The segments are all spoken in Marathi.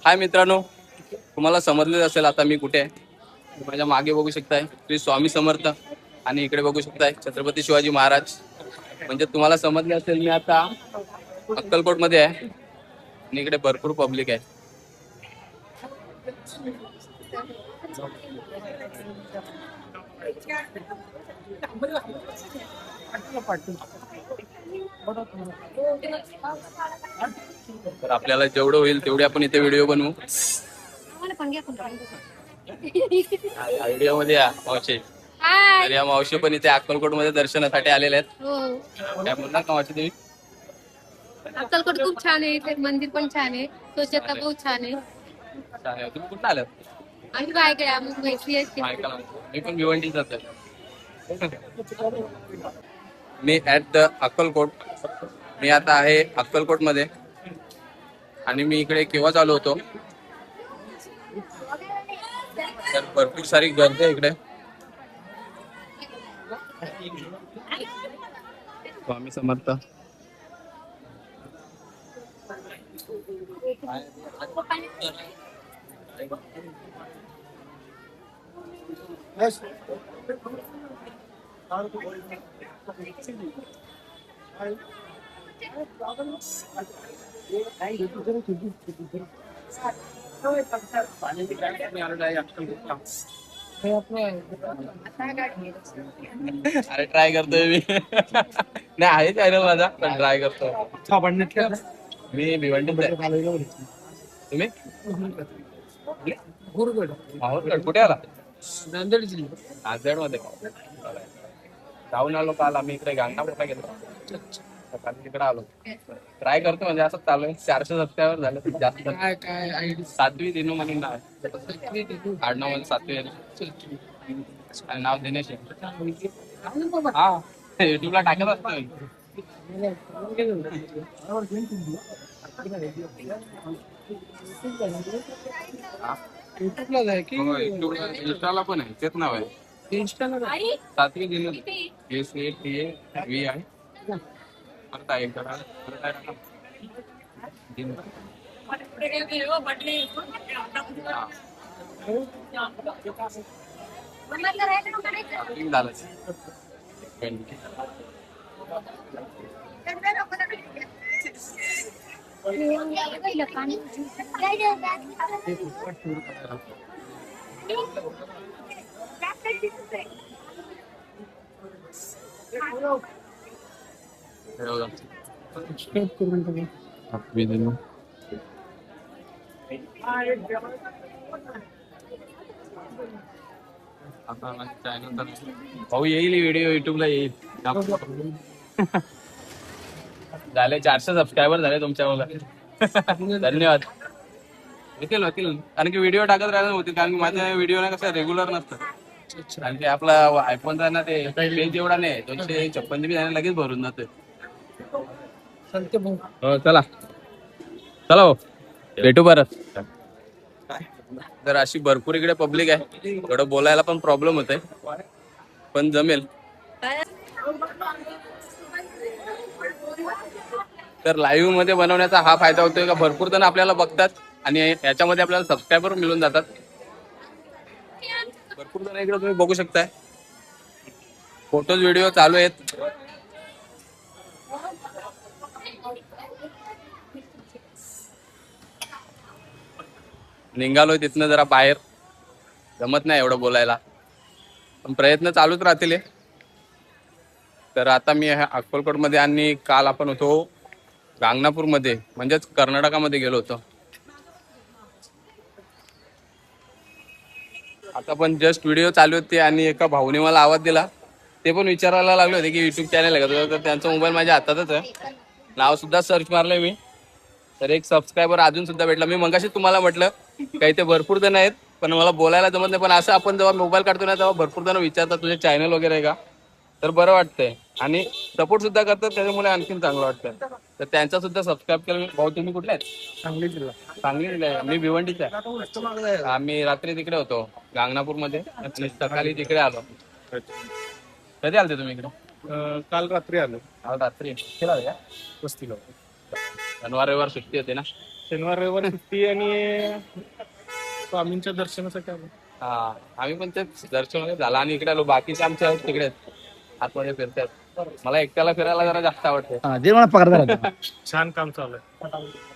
हाय मित्रांनो, तुम्हाला समजलेच असेल आता मी कुठे आहे. माझ्या मागे बघू शकताय श्री स्वामी समर्थ आणि इकडे बघू शकताय छत्रपती शिवाजी महाराज. म्हणजे तुम्हाला समजले असेल मी आता अक्कलकोट मध्ये आहे आणि इकडे भरपूर पब्लिक आहे. तर आपल्याला जेवढं होईल तेवढे आपण इथे व्हिडिओ बनवू. व्हिडिओ मध्ये या मावशी. तर या मावशी पण इथे अक्कलकोट मध्ये दर्शनासाठी आलेले आहेत. काय म्हणणार का मावशी तुम्ही? अक्कलकोट खूप छान आहे, इथे मंदिर पण छान आहे, स्वच्छता बहुत छान आहे. तुम्ही कुठं आलात? आणि रायगड मुंबई मी पण भिवंडीत जातोय. मी ऍट द अक्कलकोट. मी आता आहे अक्कलकोट मध्ये आणि मी इकडे केव्हा चालू होतो तर भरपूर सारी गर्दी आहे इकडे. स्वामी समर्थ. अरे ट्राय करतोय मी. नाही आहे चॅनल माझा पण ट्राय करतोय. मी भिवंडीत आहे. तुम्ही कुठे आला? नांदेड जिल्हा. नांदेड मध्ये जाऊन आलो काल आम्ही इकडे गाणगापूरला गेलो. तिकडे आलो. ट्राय करतो म्हणजे असं चालू आहे. 400 सबस्क्रायबर झाले जास्त. काय 7वी दिनू म्हणून नाव आहे. आडनाव म्हणजे 7वी आणि नाव दिनेश आहे. हा युट्यूबला टाकत असतो. इंस्टाला पण आहे तेच नाव आहे. इंस्टाला 7वी दिनू SATAVI आहे. परत आहे एकदा भाऊ येईल व्हिडिओ युट्यूबला येईल. झाले 400 सबस्क्रायबर झाले तुमच्या मला. धन्यवाद. होतील कारण की व्हिडिओ टाकत राहायला होतील कारण की माझ्या व्हिडिओ ना कसं रेग्युलर नसतं. कारण की आपला आयफोनचा ना ते पेज एवढा नाही 256 GB लगेच भरून जातोय. चला चला भेटू परत. तर अशी भरपूर इकडे पब्लिक आहे. थोडं बोलायला पण प्रॉब्लेम होत आहे पण जमेल. तर लाईव्ह मध्ये बनवण्याचा हा फायदा होतोय का भरपूर जण आपल्याला बघतात आणि याच्यामध्ये आपल्याला सबस्क्रायबर मिळून जातात. भरपूर जण इकडे तुम्ही बघू शकताय. फोटोज व्हिडिओ चालू आहेत. निघालोय तिथनं जरा बाहेर. जमत नाही एवढं बोलायला पण प्रयत्न चालूच राहतील. तर आता मी अक्कलकोट मध्ये आणि काल आपण होतो गांगनापूर मध्ये म्हणजेच कर्नाटकामध्ये गेलो होतो. आता पण जस्ट व्हिडिओ चालू होते आणि एका भाऊने मला आवाज दिला. ते पण विचारायला लागले होते की युट्यूब चॅनल आहे का. तर त्यांचा मोबाईल माझ्या हातातच आहे. नाव सुद्धा सर्च मारलंय मी. तर एक सबस्क्रायबर अजून सुद्धा भेटला. मी मगाशी तुम्हाला म्हटलं काही ते भरपूर जण आहेत पण मला बोलायला जमत नाही. पण असं आपण जेव्हा मोबाईल काढतो ना तेव्हा भरपूर जण विचारतात तुझे चॅनल वगैरे आहे का. तर बरं वाटतंय आणि सपोर्ट सुद्धा करतात त्याच्यामुळे आणखीन चांगलं वाटतं. तर त्यांचा सुद्धा सबस्क्राईब केलं. भाऊ तुम्ही कुठले आहेत? सांगली जिल्हा. मी भिवंडीचा आहे. आम्ही रात्री तिकडे होतो गांगनापूर मध्ये आणि सकाळी तिकडे आलो. कधी आलते तुम्ही इकडे? काल रात्री आलो आज रात्री किती वाजले? वस्तीला. शनिवार रविवार सुट्टी होते ना. शनिवार रविवार सुट्टी आणि स्वामींच्या दर्शनासाठी आलो. हा आम्ही पण ते दर्शन वगैरे झालं आणि इकडे आलो. बाकीचे आमचे आहेत तिकडे आहेत. आतमध्ये फिरतात. मला एकट्याला फिरायला जरा जास्त आवडते. छान काम चालू आहे.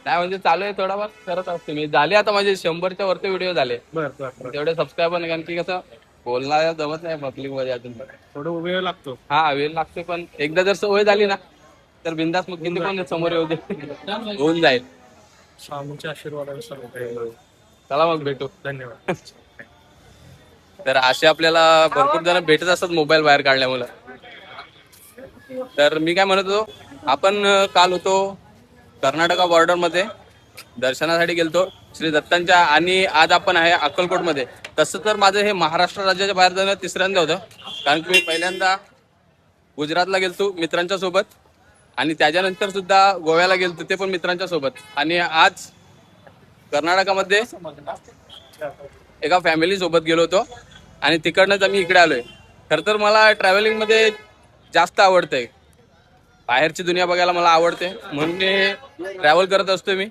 नाही म्हणजे चालू आहे थोडाफार करत असते मी. झाले आता माझे 100च्या वरती व्हिडिओ झाले. बर. तेवढे सबस्क्राईबर नाही कारण की कसं बोलणं जमत नाही पब्लिक मध्ये अजून. थोडं वेळ लागतो. हा वेळ लागते पण एकदा जर सवय झाली ना तर बिंदास मग किती पण समोर येऊ दे होऊन जाईल. स्वामींच्या आशीर्वादानुसार होतंय. चला मग भेटू. धन्यवाद. तर असे आपल्याला भरपूर जण भेटत असतात मोबाईल बाहेर काढल्यामुळे. तर मी काय म्हणत होतो, आपण काल होतो कर्नाटका बॉर्डर मध्ये दर्शनासाठी गेलतो श्री दत्तांच्या आणि आज आपण आहे अक्कलकोट मध्ये. तसं तर माझं हे महाराष्ट्र राज्याच्या बाहेर जाणं तिसऱ्यांदा होतं कारण की मी पहिल्यांदा गुजरातला गेलतो मित्रांच्या सोबत आणि त्याच्यानंतर सुद्धा गोव्याला गेलतो ते पण मित्रांच्या सोबत आणि आज कर्नाटकामध्ये एका फॅमिली सोबत गेलो होतो आणि तिकडनंच आम्ही इकडे आलोय. खरं तर मला ट्रॅव्हलिंग मध्ये जास्त आवडतंय. बाहेरची दुनिया बघायला मला आवडते म्हणून मी ट्रॅव्हल करत असतो. मी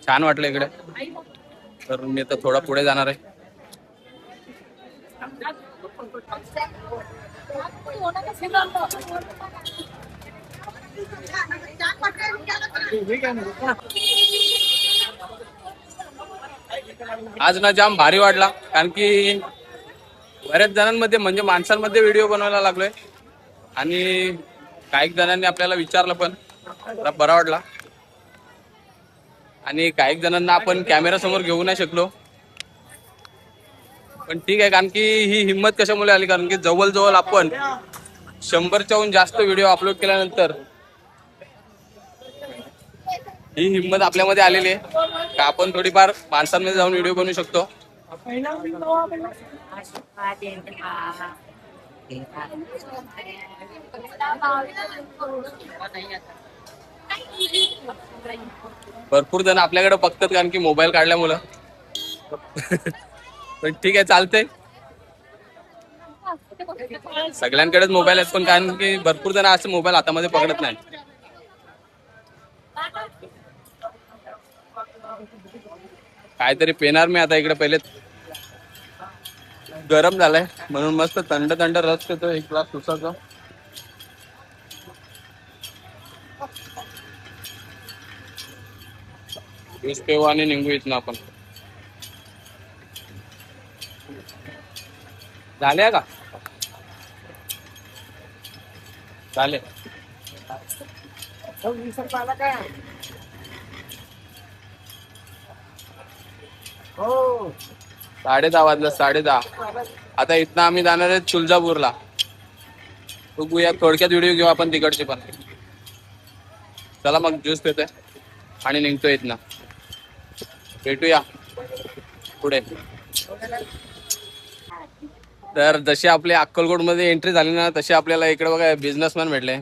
छान वाटलं इकडे तर मी आता थोडा पुढे जाणार आहे. आज ना जाम भारी वाटला कारण की बऱ्याच जणांमध्ये म्हणजे माणसांमध्ये व्हिडिओ बनवायला लागलोय आणि काही जणांनी आपल्याला विचारलं पण जरा बरा वाटला आणि काही जणांना आपण कॅमेरा समोर घेऊ नाही शकलो पण ठीक आहे कारण की ही हिंमत कशामुळे आली कारण की जवळजवळ आपण 100च्याहून जास्त व्हिडिओ अपलोड केल्यानंतर ही हिंमत आपल्यामध्ये आलेली आहे का आपण थोडीफार माणसांमध्ये जाऊन व्हिडिओ बनवू शकतो. भरपूर जण आपल्याकडे बघतात कारण की मोबाईल काढल्यामुळं पण ठीक आहे चालतंय. सगळ्यांकडेच मोबाईल आहेत पण कारण की भरपूर जण असं मोबाईल हातामध्ये पकडत नाही. काहीतरी पेणार मी आता इकडे. पहिले गरम झालंय म्हणून मस्त थंड थंड रस पितो एक ग्लास उसाचा. ऊस पेऊ आणि निंबू इथनं आपण झाले का झाले. 10:30 वाजलं 10:30. आता इथनं आम्ही जाणार आहे तुळजापूरला. बघूया थोडक्यात व्हिडिओ घेऊ आपण तिकडचे पण. चला मग ज्यूस पितोय आणि निघतो इथनं. भेटूया पुढे. तर जशी आपली अक्कलकोट मध्ये एंट्री झाली ना तशी आपल्याला इकडे बघा बिझनेसमॅन भेटले.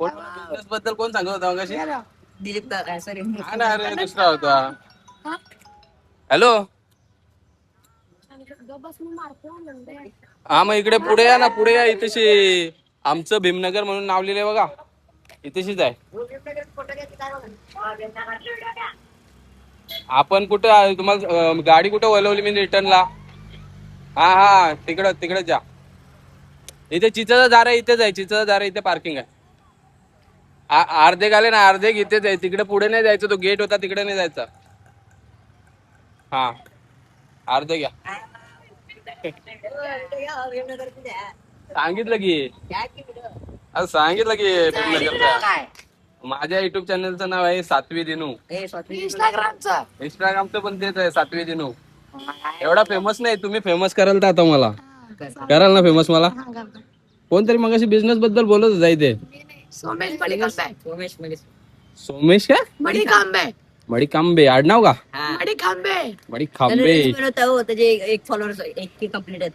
कोण बिझनेस बद्दल कोण सांगत होता मगाशी? दिलीप का सॉरी हा ना अरे दुसरा होता. हॅलो हा मग इकडे पुढे या ना पुढे या. इथेशी आमचं भीमनगर म्हणून नाव लिहिलंय बघा इथेशीच आहे. आपण कुठं आहे? तुम्हाला गाडी कुठं वळवली मी रिटर्नला? हा तिकडे जा. इथे चिचाचा दार आहे इथेच आहे. चिचाचा दार आहे इथे पार्किंग आहे. अर्धे आले ना अर्धे इथेच आहे. तिकडे पुढे नाही जायचं. तो गेट होता तिकडे नाही जायचा. हा अर्धे घ्या. सांगितलं की सांगितलं की माझ्या युट्यूब चॅनलचं नाव आहे सातवी दिनू. इंस्टाग्रामचं पण तेच आहे सातवी दिनू. एवढा फेमस नाही. तुम्ही फेमस कराल तर आता मला कराल ना फेमस मला. कोणतरी मग अशी बिझनेस बद्दल बोलत होता इथे. सोमेश का मडी कांबे आडनाव का? मडी खांबे त्याचे एक फॉलोअर्स एक कम्प्लीट आहेत.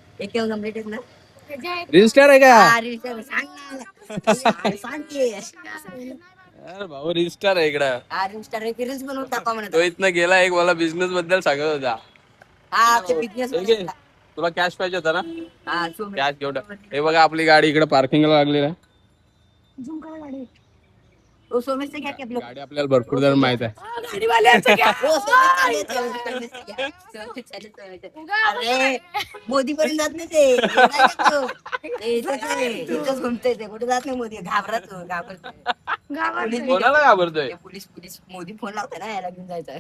रील स्टार आहे का अरे सर, सांग ना. सांग की. अरे भाऊ रील स्टार आहे इकडं. अरे Insta वर रील्स बनवून टाका म्हणत. तो इथनं गेला एक मला बिझनेस बद्दल सांगत होता. हा ते बिझनेस ठीक आहे. तुला कॅश पाहिजे होता ना हा कॅश घेऊन टाक. हे बघा आपली गाडी इकडे पार्किंगला लागलेली आहे. ओ सोमेश से क्या क्या ब्लॉग गाडी आपल्याला भरपूर जण माहित आहे. गाड़ी वाले ऐसे क्या ओ सोमेश से क्या अरे मोदी पर्यंत जात नाही ते नाही का तो? ते इथंच घुमतोय ते कुठे जात नाही मोदी घाबरतो. कोणाला घाबरतोय पोलीस मोदी फोन लावताय ना याला घेऊन जायचं